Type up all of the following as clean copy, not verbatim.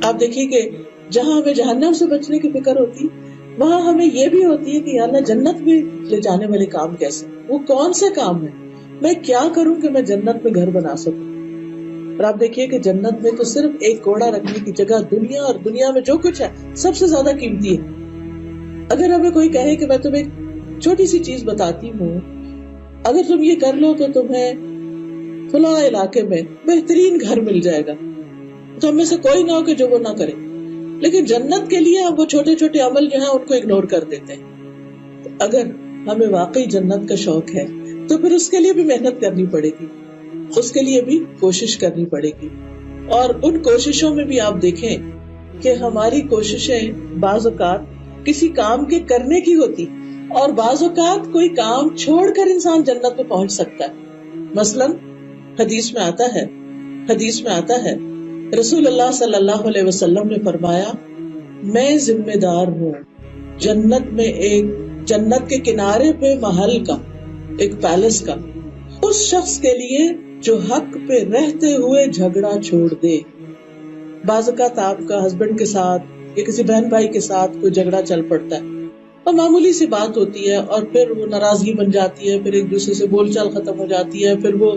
آپ دیکھیے کہ جہاں ہمیں جہنم سے بچنے کی فکر ہوتی وہاں ہمیں یہ بھی ہوتی ہے کہ یا اللہ جنت میں لے جانے والے کام کیسے، وہ کون سے کام ہے، میں کیا کروں کہ میں جنت میں گھر بنا سکوں. اور آپ دیکھیے کہ جنت میں تو صرف ایک گھوڑا رکھنے کی جگہ دنیا اور دنیا میں جو کچھ ہے سب سے زیادہ قیمتی ہے. اگر ہمیں کوئی کہے کہ میں تمہیں ایک چھوٹی سی چیز بتاتی ہوں، اگر تم یہ کر لو تو تمہیں فلاں علاقے میں بہترین گھر مل جائے گا، تو ہم میں سے کوئی نہ ہو کہ جو وہ نہ کرے. لیکن جنت کے لیے ہم وہ چھوٹے چھوٹے عمل جو ہیں ان کو اگنور کر دیتے ہیں. اگر ہمیں واقعی جنت کا شوق ہے تو پھر اس کے لیے بھی محنت کرنی پڑے گی، اس کے لیے بھی کوشش کرنی پڑے گی. اور ان کوششوں میں بھی آپ دیکھیں کہ ہماری کوششیں بعض اوقات کسی کام کے کرنے کی ہوتی اور بعض اوقات کوئی کام چھوڑ کر انسان جنت میں پہنچ سکتا ہے. مثلاً حدیث میں آتا ہے رسول اللہ صلی اللہ علیہ وسلم نے فرمایا، میں ذمہ دار ہوں جنت کے کنارے پہ محل کا، ایک پیلس کا، اس شخص کے لیے جو حق پہ رہتے ہوئے جھگڑا چھوڑ دے. بعض اوقات آپ کا ہسبینڈ کے ساتھ یا کسی بہن بھائی کے ساتھ کوئی جھگڑا چل پڑتا ہے اور معمولی سی بات ہوتی ہے اور پھر وہ ناراضگی بن جاتی ہے، پھر ایک دوسرے سے بول چال ختم ہو جاتی ہے، پھر وہ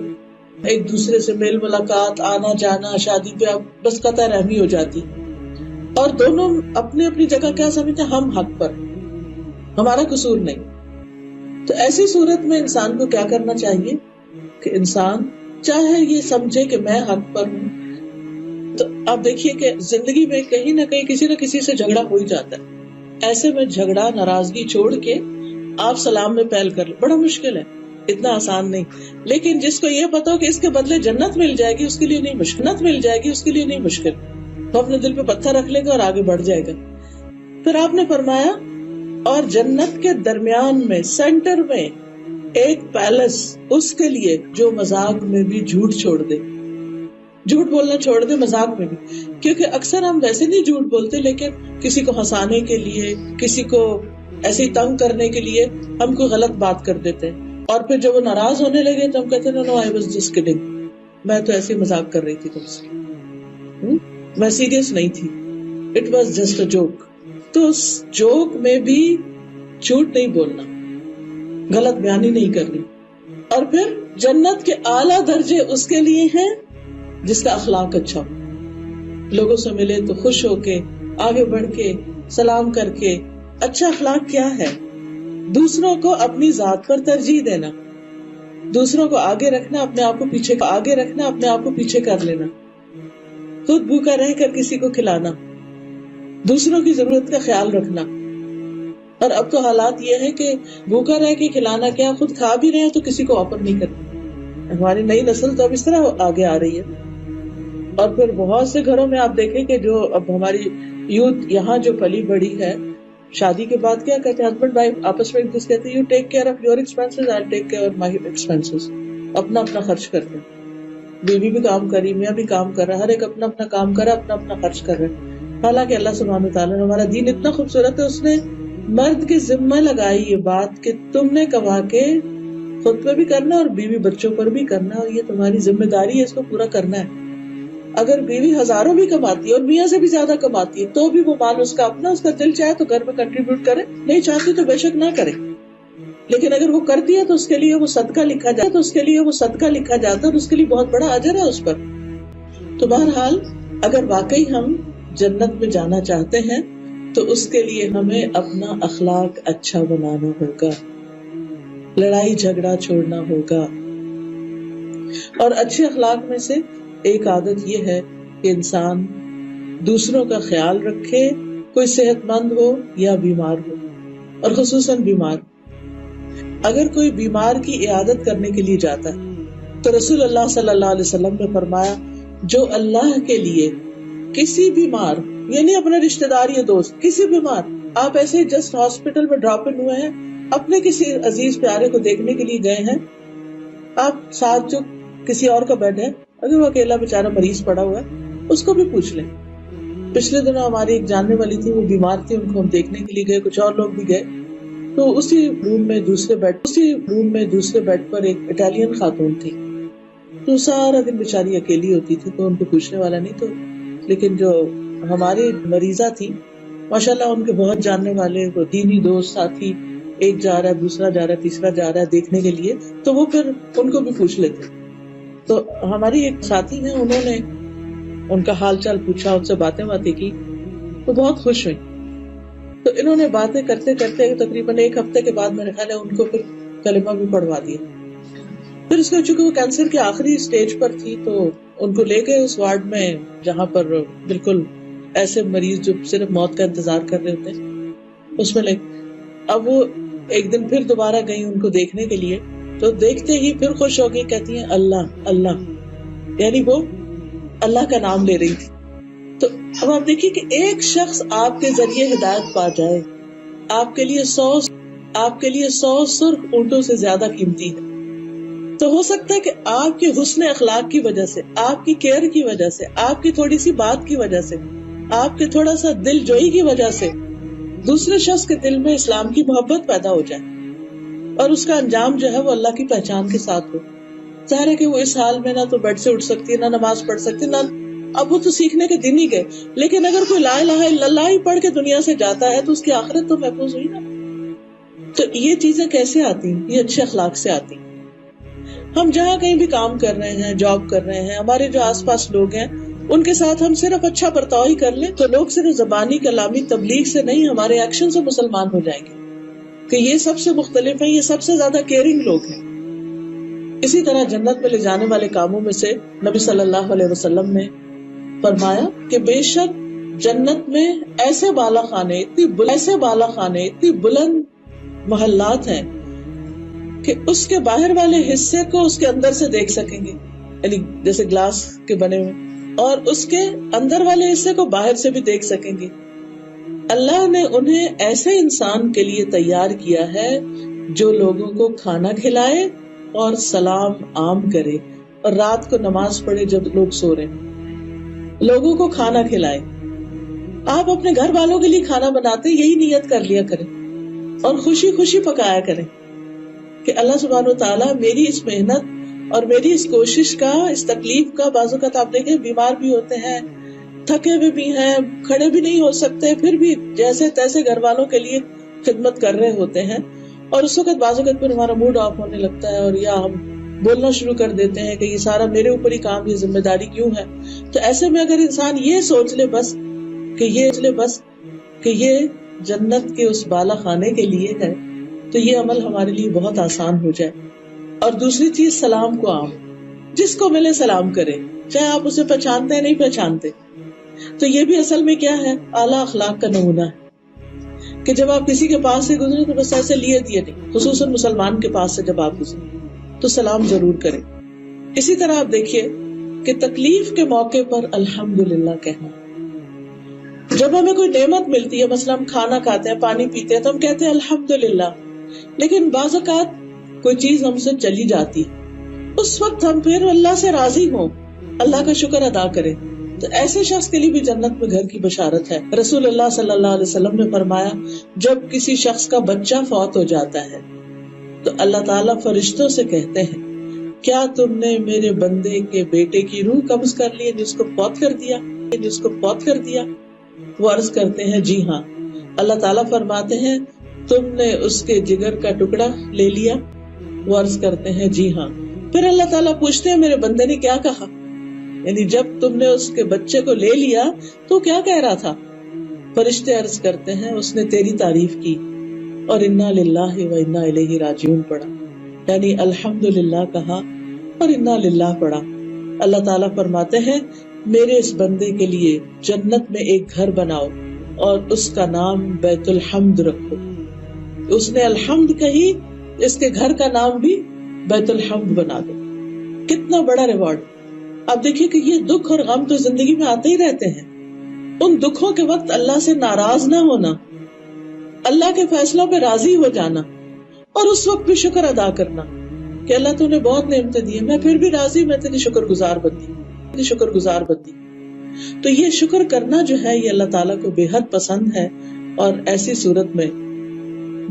ایک دوسرے سے میل ملاقات، آنا جانا، شادی پہ اب بس قطع رحمی ہو جاتی، اور دونوں اپنی اپنی جگہ کیا سمجھتے ہیں، ہم حق پر، ہمارا قصور نہیں. تو ایسی صورت میں انسان کو کیا کرنا چاہیے کہ انسان چاہے یہ سمجھے کہ میں حق پر ہوں. تو آپ دیکھیے کہ زندگی میں کہیں نہ کہیں کسی نہ کسی سے جھگڑا ہو ہی جاتا ہے. ایسے میں جھگڑا، ناراضگی چھوڑ کے آپ سلام میں پہل کر لو. بڑا مشکل ہے، اتنا آسان نہیں. لیکن جس کو یہ پتا ہو کہ اس کے بدلے جنت مل جائے گی، اس کے لیے نہیں مشکل، وہ اپنے دل پہ پتھر رکھ لے گا اور آگے بڑھ جائے گا. پھر آپ نے فرمایا اور جنت کے درمیان میں سینٹر میں ایک پیلس اس کے لیے جو مذاق میں بھی جھوٹ چھوڑ دے، جھوٹ بولنا چھوڑ دے مذاق میں بھی. کیونکہ اکثر ہم ویسے نہیں جھوٹ بولتے، لیکن کسی کو ہنسانے کے لیے، کسی کو ایسے تنگ کرنے کے لیے ہم کوئی غلط بات کر دیتے ہیں، اور پھر جب وہ ناراض ہونے لگے تو ہم کہتے ہیں نو آئی واز جسٹ کڈنگ، میں تو ایسے مذاق کر رہی تھی تم سے، میں سیریس نہیں تھی، it was just a joke. تو اس جوک میں بھی جھوٹ نہیں بولنا، غلط بیانی نہیں کرنی. اور پھر جنت کے اعلیٰ درجے اس کے لیے ہیں جس کا اخلاق اچھا ہو، لوگوں سے ملے تو خوش ہو کے، آگے بڑھ کے، سلام کر کے. اچھا اخلاق کیا ہے؟ دوسروں کو اپنی ذات پر ترجیح دینا، دوسروں کو آگے رکھنا، اپنے آپ کو پیچھے کر لینا، خود بھوکا رہ کر کسی کو کھلانا، دوسروں کی ضرورت کا خیال رکھنا. اور اب تو حالات یہ ہے کہ بھوکا رہ کے کھلانا کیا، خود کھا بھی رہے ہیں تو کسی کو آفر نہیں کرنا. ہماری نئی نسل تو اب اس طرح آگے آ رہی ہے. اور پھر بہت سے گھروں میں آپ دیکھیں کہ جو اب ہماری یوتھ یہاں جو پلی بڑی ہے، شادی کے بعد کیا کہتے ہیں ہسبینڈ وائف آپس میں ایک دوسرے کہتے ہیں you take care of your expenses, I take care of my expenses. اپنا خرچ کرتے ہیں، بیوی بھی کام کر رہی، میاں بھی کام کر رہا، ہر ایک اپنا کام کر رہا، اپنا خرچ کر رہا. حالانکہ اللہ سبحانہ وتعالیٰ نے، ہمارا دین اتنا خوبصورت ہے، اس نے مرد کے ذمہ لگائی یہ بات کہ تم نے کما کے خود پہ بھی کرنا اور بیوی بچوں پر بھی کرنا، اور یہ تمہاری ذمہ داری ہے، اس کو پورا کرنا ہے. اگر بیوی ہزاروں بھی کماتی ہے اور میاں سے بھی زیادہ کماتی ہے تو بھی وہ مال اس کا اپنا، اس کا دل چاہے تو گھر میں کنٹریبیوٹ کرے، نہیں چاہتی تو بے شک نہ کرے. لیکن اگر وہ کرتی ہے تو اس کے لیے وہ صدقہ لکھا جاتا ہے اور اس کے لیے بہت بڑا اجر ہے اس پر. تو بہرحال اگر واقعی ہم جنت میں جانا چاہتے ہیں تو اس کے لیے ہمیں اپنا اخلاق اچھا بنانا ہوگا، لڑائی جھگڑا چھوڑنا ہوگا. اور اچھے اخلاق میں سے ایک عادت یہ ہے کہ انسان دوسروں کا خیال رکھے، کوئی صحت مند ہو یا بیمار ہو، اور خصوصاً بیمار. اگر کوئی بیمار کی عیادت کرنے کے لیے جاتا ہے تو رسول اللہ صلی اللہ علیہ وسلم نے فرمایا، جو اللہ کے لیے کسی بیمار، یعنی اپنے رشتہ دار یا دوست، کسی بیمار، آپ ایسے جسٹ ہاسپٹل میں ڈراپ ان ہوئے ہیں، اپنے کسی عزیز پیارے کو دیکھنے کے لیے گئے ہیں، آپ ساتھ جو کسی اور کا بیڈ ہے، اگر وہ اکیلا بیچارہ مریض پڑا ہوا ہے اس کو بھی پوچھ لیں. پچھلے دنوں ہماری ایک جاننے والی تھی، وہ بیمار تھی، ان کو ہم دیکھنے کے لیے گئے، کچھ اور لوگ بھی گئے. تو اسی روم میں دوسرے بیڈ پر ایک اٹالین خاتون تھی. تو سارا دن بیچاری اکیلی ہوتی تھی تو ان کو پوچھنے والا نہیں تو، لیکن جو ہماری مریضہ تھی ماشاءاللہ، ان کے بہت جاننے والے دینی دوست ساتھی، ایک جا رہا ہے، دوسرا جا رہا ہے، تیسرا جا رہا ہے دیکھنے کے لیے، تو وہ پھر ان کو بھی پوچھ لیتے. تو ہماری ایک ساتھی ہیں، انہوں نے ان کا حال چال پوچھا، ان سے باتیں کی، تو بہت خوش ہوئی. تو انہوں نے باتیں کرتے کرتے تقریباً ایک ہفتے کے بعد میرے خیال ہے ان کو پھر کلمہ بھی پڑھوا دیا. پھر اس کے چونکہ وہ کینسر کی آخری سٹیج پر تھی، تو ان کو لے گئے اس وارڈ میں جہاں پر بالکل ایسے مریض جو صرف موت کا انتظار کر رہے ہوتے ہیں، اس میں لے. اب وہ ایک دن پھر دوبارہ گئی ان کو دیکھنے کے لیے، تو دیکھتے ہی پھر خوش ہو گئی، کہتی ہیں اللہ اللہ، یعنی وہ اللہ کا نام لے رہی تھی. تو اب آپ دیکھیے کہ ایک شخص آپ کے ذریعے ہدایت پا جائے، آپ کے لیے 100 سرخ اونٹوں سے زیادہ قیمتی ہے. تو ہو سکتا ہے کہ آپ کے حسن اخلاق کی وجہ سے، آپ کی کیئر کی وجہ سے، آپ کی تھوڑی سی بات کی وجہ سے، آپ کے تھوڑا سا دل جوئی کی وجہ سے دوسرے شخص کے دل میں اسلام کی محبت پیدا ہو جائے، اور اس کا انجام جو ہے وہ اللہ کی پہچان کے ساتھ ہو. ظاہر ہے کہ وہ اس حال میں نہ تو بیڈ سے اٹھ سکتی ہے، نہ نماز پڑھ سکتی، نہ اب وہ تو سیکھنے کے دن ہی گئے. لیکن اگر کوئی لا الہ الا اللہ ہی پڑھ کے دنیا سے جاتا ہے تو اس کی آخرت تو محفوظ ہوئی نا. تو یہ چیزیں کیسے آتی ہیں؟ یہ اچھے اخلاق سے آتی ہیں. ہم جہاں کہیں بھی کام کر رہے ہیں، جاب کر رہے ہیں، ہمارے جو آس پاس لوگ ہیں ان کے ساتھ ہم صرف اچھا برتاؤ ہی کر لیں تو لوگ صرف زبانی کلامی تبلیغ سے نہیں، ہمارے ایکشن سے مسلمان ہو جائیں گے کہ یہ سب سے مختلف ہیں، یہ سب سے زیادہ کیئرنگ لوگ ہیں. اسی طرح جنت میں لے جانے والے کاموں میں سے نبی صلی اللہ علیہ وسلم نے فرمایا کہ بے شک جنت میں ایسے بالا خانے، اتنی بلند محلات ہیں کہ اس کے باہر والے حصے کو اس کے اندر سے دیکھ سکیں گے، یعنی جیسے گلاس کے بنے ہوئے، اور اس کے اندر والے حصے کو باہر سے بھی دیکھ سکیں گے. اللہ نے انہیں ایسے انسان کے لیے تیار کیا ہے جو لوگوں کو کھانا کھلائے اور سلام عام کرے، اور رات کو نماز پڑھے جب لوگ سو رہے ہیں. لوگوں کو کھانا کھلائے. آپ اپنے گھر والوں کے لیے کھانا بناتے یہی نیت کر لیا کریں اور خوشی خوشی پکایا کریں کہ اللہ سبحانہ و تعالیٰ میری اس محنت اور میری اس کوشش کا، اس تکلیف کا، بعض اوقات آپ دیکھیں بیمار بھی ہوتے ہیں، تھکے ہوئے بھی ہیں، کھڑے بھی نہیں ہو سکتے، پھر بھی جیسے تیسے گھر والوں کے لیے خدمت کر رہے ہوتے ہیں. اور اس وقت بعض اوقات پھر ہمارا موڈ آف ہونے لگتا ہے، اور یا ہم بولنا شروع کر دیتے ہیں کہ یہ سارا میرے اوپر ہی کام، یہ ذمہ داری کیوں ہے. تو ایسے میں اگر انسان یہ سوچ لے بس کہ یہ جنت کے اس بالا خانے کے لیے ہے، تو یہ عمل ہمارے لیے بہت آسان ہو جائے. اور دوسری چیز، سلام کو عام، جس کو ملے سلام کرے، چاہے آپ اسے پہچانتے ہیں نہیں پہچانتے. تو یہ بھی اصل میں کیا ہے؟ اعلیٰ اخلاق کا نمونہ ہے کہ جب آپ کسی کے پاس سے گزرے تو بس ایسے لیے دیے نہیں، خصوصاً مسلمان کے پاس سے جب آپ گزرے تو سلام ضرور کریں. اسی طرح آپ دیکھیے کہ تکلیف کے موقع پر الحمدللہ کہنا. جب ہمیں کوئی نعمت ملتی ہے، مثلا ہم کھانا کھاتے ہیں، پانی پیتے ہیں، تو ہم کہتے ہیں الحمدللہ. لیکن بعض اوقات کوئی چیز ہم سے چلی جاتی، اس وقت ہم پھر اللہ سے راضی ہوں، اللہ کا شکر ادا کریں. تو ایسے شخص کے لیے بھی جنت میں گھر کی بشارت ہے. رسول اللہ صلی اللہ علیہ وسلم نے فرمایا جب کسی شخص کا بچہ فوت ہو جاتا ہے تو اللہ تعالیٰ فرشتوں سے کہتے ہیں کیا تم نے میرے بندے کے بیٹے کی روح قبض کر لی، جس کو فوت کر دیا؟ وہ عرض کرتے ہیں جی ہاں. اللہ تعالیٰ فرماتے ہیں تم نے اس کے جگر کا ٹکڑا لے لیا؟ وہ عرض کرتے ہیں جی ہاں. پھر اللہ تعالیٰ پوچھتے ہیں میرے بندے نے کیا کہا، یعنی جب تم نے اس کے بچے کو لے لیا تو کیا کہہ رہا تھا؟ فرشتے عرض کرتے ہیں اس نے تیری تعریف کی اور انا للہ و انا الیہ راجعون پڑھا، یعنی الحمدللہ کہا اور انا للہ پڑھا. اللہ تعالیٰ فرماتے ہیں میرے اس بندے کے لیے جنت میں ایک گھر بناؤ اور اس کا نام بیت الحمد رکھو. اس نے الحمد کہی، اس کے گھر کا نام بھی بیت الحمد بنا دو. کتنا بڑا ریوارڈ. اب دیکھیے کہ یہ دکھ اور غم تو زندگی میں آتے ہی رہتے ہیں. ان دکھوں کے وقت اللہ سے ناراض نہ ہونا، اللہ کے فیصلوں پہ راضی ہو جانا، اور اس وقت بھی شکر ادا کرنا کہ اللہ تو نے بہت نعمتیں دی، میں پھر بھی راضی، میں تیری شکر گزار بندی. تو یہ شکر کرنا جو ہے یہ اللہ تعالیٰ کو بے حد پسند ہے، اور ایسی صورت میں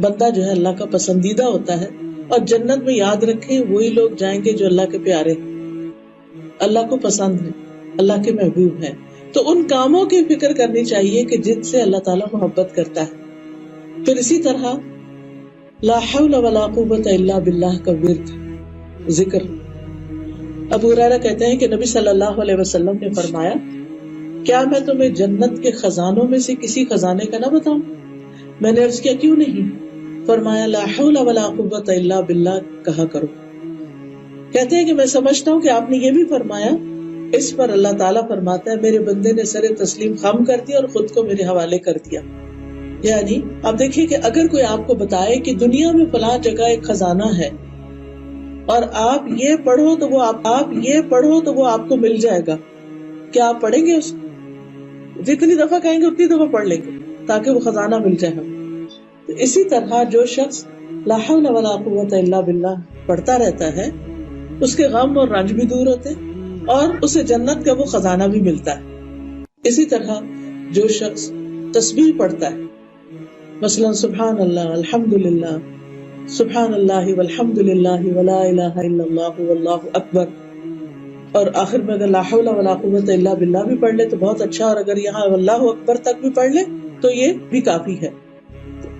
بندہ جو ہے اللہ کا پسندیدہ ہوتا ہے. اور جنت میں یاد رکھیں وہی لوگ جائیں گے جو اللہ کے پیارے ہیں، اللہ کو پسند ہے، اللہ کے محبوب ہیں. تو ان کاموں کی فکر کرنی چاہیے کہ جن سے اللہ تعالیٰ محبت کرتا ہے. پھر اسی طرح لا حول ولا قوت الا باللہ کا ورد ذکر. ابو ہریرہ کہتے ہیں کہ نبی صلی اللہ علیہ وسلم نے فرمایا کیا میں تمہیں جنت کے خزانوں میں سے کسی خزانے کا نہ بتاؤں؟ میں نے عرض کیا کیوں نہیں؟ فرمایا لا حول ولا قوت الا باللہ کہا کرو. کہتے ہیں کہ میں سمجھتا ہوں کہ آپ نے یہ بھی فرمایا. اس پر اللہ تعالیٰ فرماتا ہے میرے بندے نے سر تسلیم خم کر دیا اور خود کو میرے حوالے کر دیا. یعنی آپ دیکھیے کہ اگر کوئی آپ کو بتائے کہ دنیا میں فلاں جگہ ایک خزانہ ہے اور آپ یہ پڑھو تو وہ آپ کو مل جائے گا، کیا آپ پڑھیں گے؟ اس جتنی دفعہ کہیں گے اتنی دفعہ پڑھ لیں گے تاکہ وہ خزانہ مل جائے ہمیں. تو اسی طرح جو شخص لا حول ولا قوت الا باللہ پڑھتا رہتا ہے اس کے غم اور رنج بھی دور ہوتے اور اسے جنت کا وہ خزانہ بھی ملتا ہے. اسی طرح جو شخص تسبیح پڑھتا ہے، مثلا سبحان اللہ الحمدللہ سبحان اللہ والحمد للہ ولا الہ الا اللہ واللہ اکبر، اور آخر میں اگر لا حول ولا قوت الا باللہ بھی پڑھ لے تو بہت اچھا، اور اگر یہاں واللہ اکبر تک بھی پڑھ لے تو یہ بھی کافی ہے.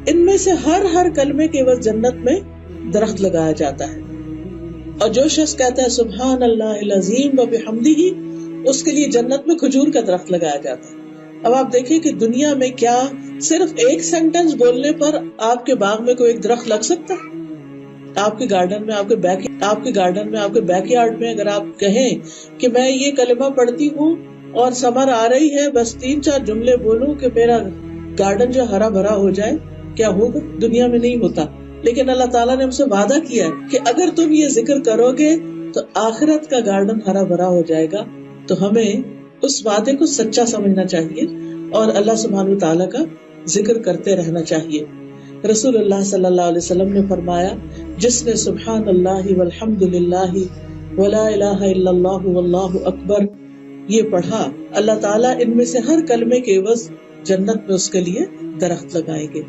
ان میں سے ہر کلمے کے عوض جنت میں درخت لگایا جاتا ہے. اور جو شخص کہتا ہے سبحان اللہ العظیم وبحمدہ، اس کے لیے جنت میں کھجور کا درخت لگایا جاتا ہے. اب آپ دیکھیں کہ دنیا میں کیا صرف ایک سینٹنس بولنے پر آپ کے باغ میں کوئی ایک درخت لگ سکتا ہے؟ آپ کے گارڈن میں، آپ کے بیک یارڈ میں اگر آپ کہیں کہ میں یہ کلمہ پڑھتی ہوں اور سمر آ رہی ہے، بس 3-4 جملے بولوں کہ میرا گارڈن جو ہرا بھرا ہو جائے، کیا ہوگا؟ دنیا میں نہیں ہوتا. لیکن اللہ تعالیٰ نے ہم سے وعدہ کیا ہے کہ اگر تم یہ ذکر کرو گے تو آخرت کا گارڈن ہرا بھرا ہو جائے گا. تو ہمیں اس وعدے کو سچا سمجھنا چاہیے اور اللہ سبحانہ وتعالیٰ کا ذکر کرتے رہنا چاہیے. رسول اللہ صلی اللہ علیہ وسلم نے فرمایا جس نے سبحان اللہ والحمد للہ ولا الہ الا اللہ واللہ اکبر یہ پڑھا، اللہ تعالیٰ ان میں سے ہر کلمے کے عوض جنت میں اس کے لیے درخت لگائیں گے.